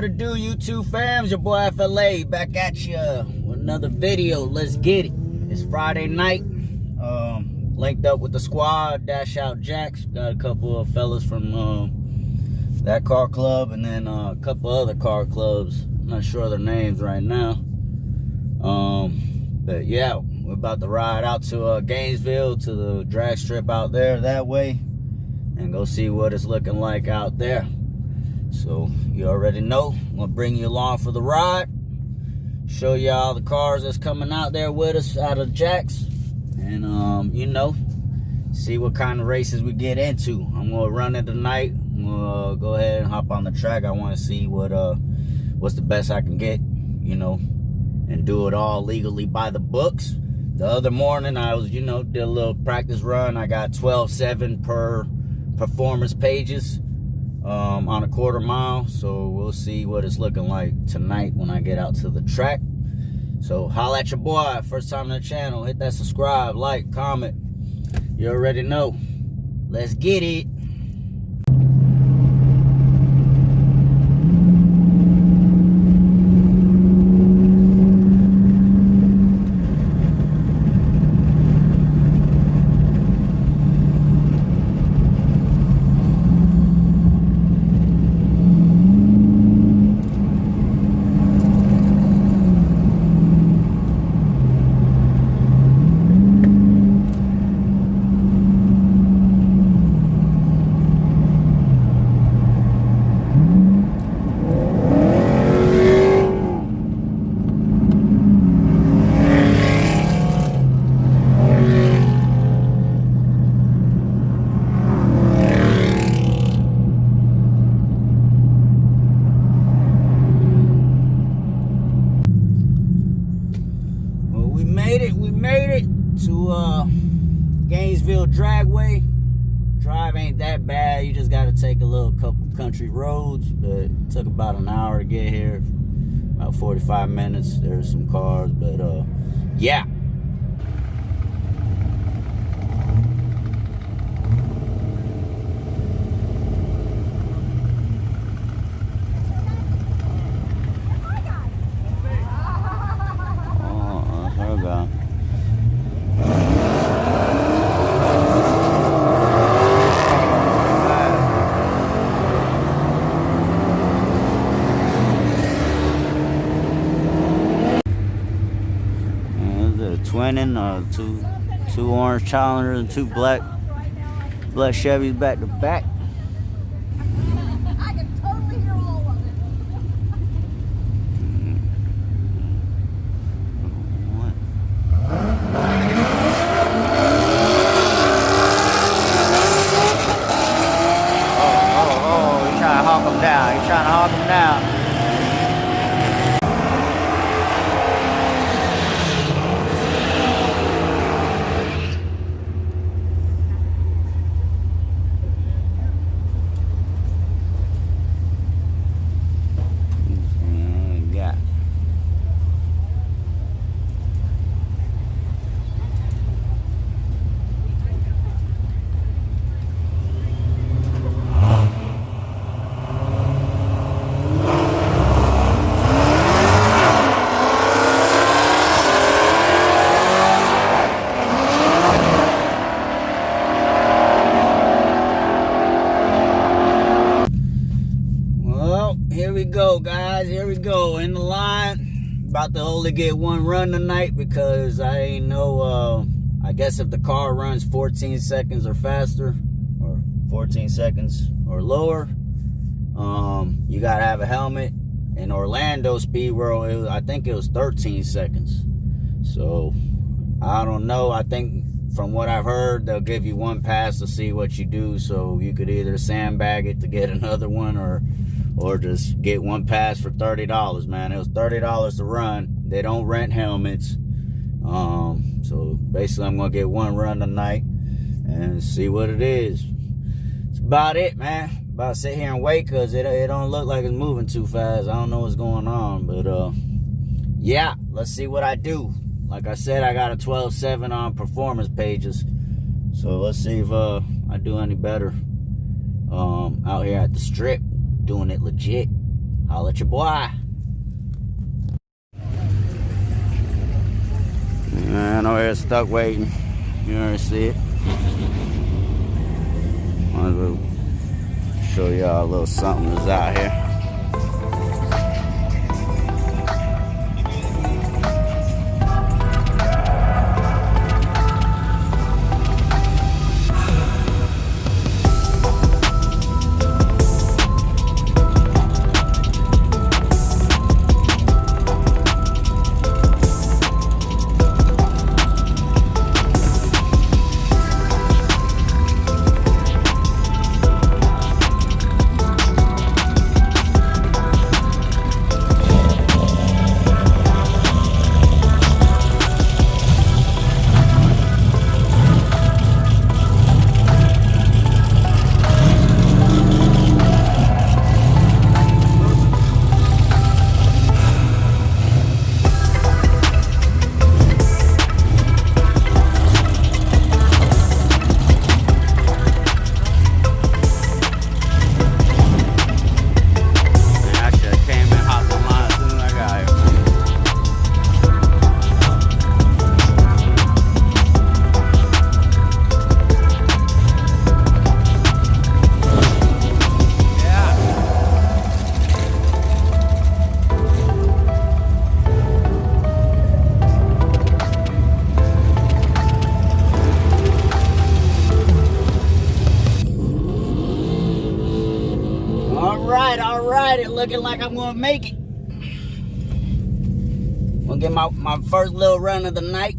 what it do, YouTube fams? Your boy FLA back at you with another video. Let's get it. It's Friday night. Linked up with the squad, Dash Out Jacks. Got a couple of fellas from that car club, and then a couple other car clubs. I'm not sure their names right now. But yeah, we're about to ride out to Gainesville, to the drag strip out there that way, and go see what it's looking like out there. So you already know, I'm gonna bring you along for the ride, show you all the cars that's coming out there with us out of Jacks, and you know, see what kind of races we get into. I'm gonna run it tonight. I'm gonna go ahead and hop on the track. I want to see what's the best I can get, you know, and do it all legally by the books. The other morning I was, you know, did a little practice run. I got 12.7 per performance pages on a quarter mile. So we'll see what it's looking like tonight when I get out to the track. So holla at your boy. First time on the channel, hit that subscribe, like, comment. You already know. Let's get it. We made it to Gainesville Dragway. Drive ain't that bad. You just got to take a little couple country roads, but it took about an hour to get here, about 45 minutes. There's some cars, but yeah. Twinning, two orange Challengers and two black Chevys back to back. I can totally hear all of it. Oh, he's trying to hawk him down. He's trying to hawk him down. Here we go, guys. Here we go in the line. About to only get one run tonight because I ain't know. I guess if the car runs 14 seconds or faster, or 14 seconds or lower, you gotta have a helmet. In Orlando Speed World, I think it was 13 seconds. So I don't know. I think from what I've heard, they'll give you one pass to see what you do. So you could either sandbag it to get another one, or just get one pass for $30, man. It was $30 to run. They don't rent helmets. So basically I'm gonna get one run tonight and see what it is. It's about it, man. About to sit here and wait because it don't look like it's moving too fast. I don't know what's going on, but yeah, let's see what I do. Like I said, I got a 12.7 on performance pages, so let's see if I do any better out here at the strip, doing it legit. Holla at your boy. Man, over here stuck waiting. You already see it. Might as well show y'all a little something that's out here. All right, it looking like I'm gonna make it. Gonna get my first little run of the night.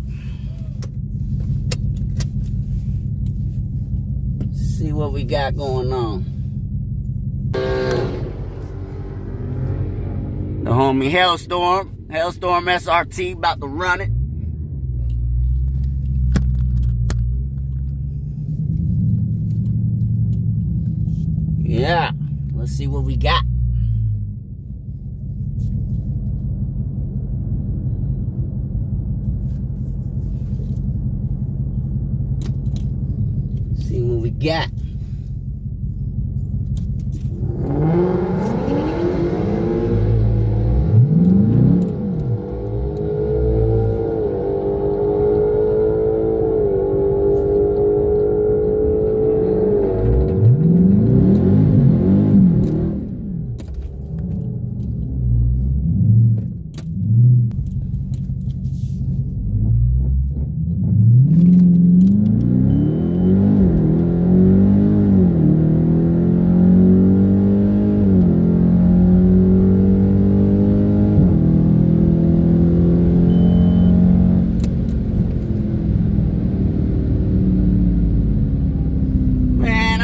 See what we got going on. The homie Hellstorm SRT about to run it. Yeah, let's see what we got. See what we got.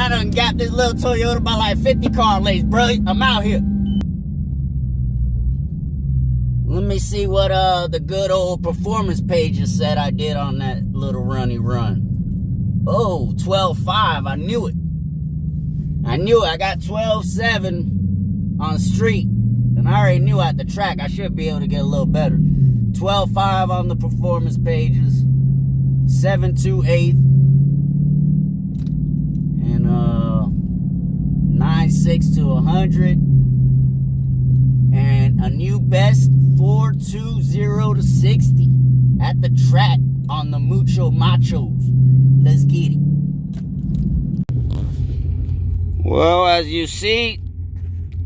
I done got this little Toyota by like 50 car lengths, bro. I'm out here. Let me see what the good old performance pages said I did on that little runny run. Oh, 12.5. I knew it. I got 12.7 on street. And I already knew at the track I should be able to get a little better. 12.5 on the performance pages. 7.28. And 9.6 to 100. And a new best 4.20 to 60 at the track on the Mucho Machos. Let's get it. Well, as you see,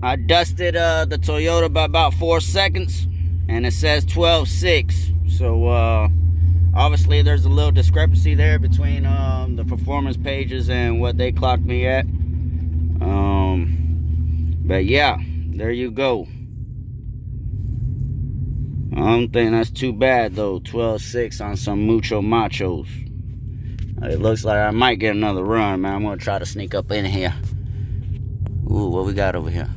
I dusted the Toyota by about 4 seconds, and it says 12.6. So obviously there's a little discrepancy there between the performance pages and what they clocked me at. But yeah, there you go. I don't think that's too bad though. 12.6 on some Mucho Machos. It looks like I might get another run, man. I'm gonna try to sneak up in here. Ooh, what we got over here?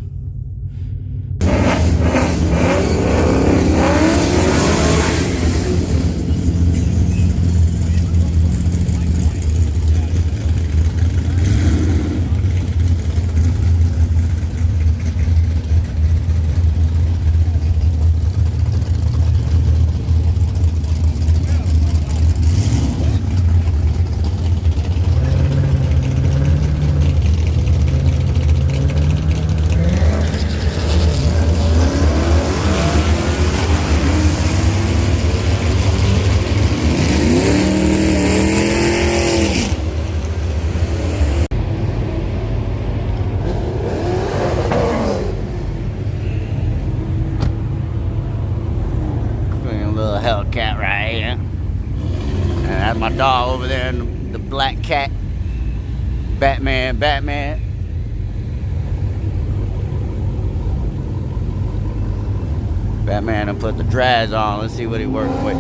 little Hellcat right here. And that's my dog over there, and the black cat. Batman. Batman and put the drag on. Let's see what he working with.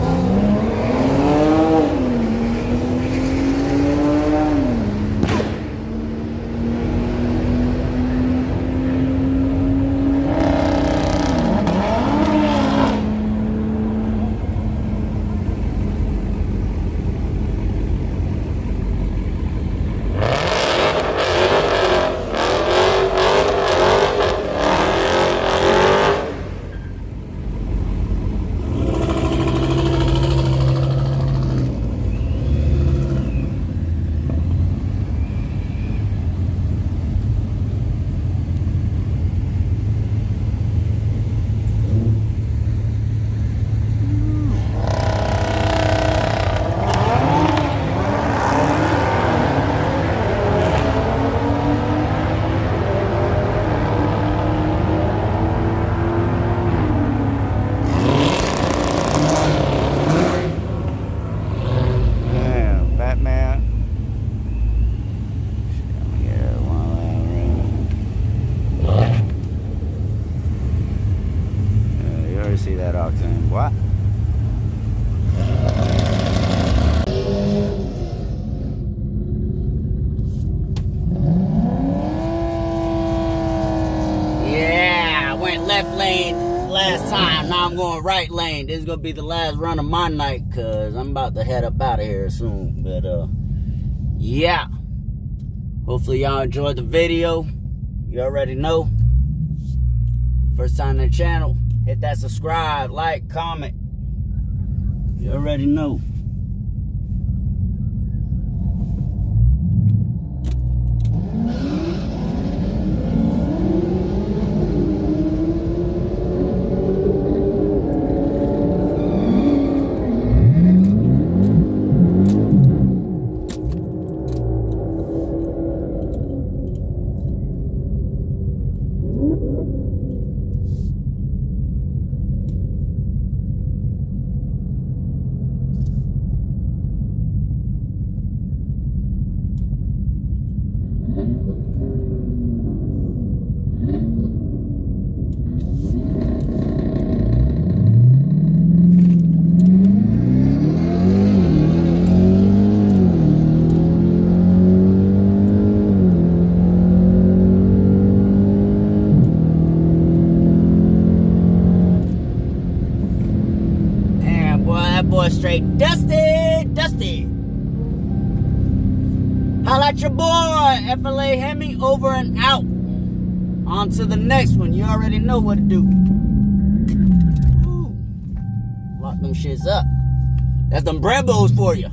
See that octane? What? Yeah, I went left lane last time. Now I'm going right lane. This is gonna be the last run of my night, cause I'm about to head up out of here soon. But yeah. Hopefully y'all enjoyed the video. You already know. First time on the channel. Hit that subscribe, like, comment. You already know. Boy, straight dusty. Holla at your boy, FLA Hemi, over and out. On to the next one. You already know what to do. Ooh. Lock them shits up. That's them Brembos for you.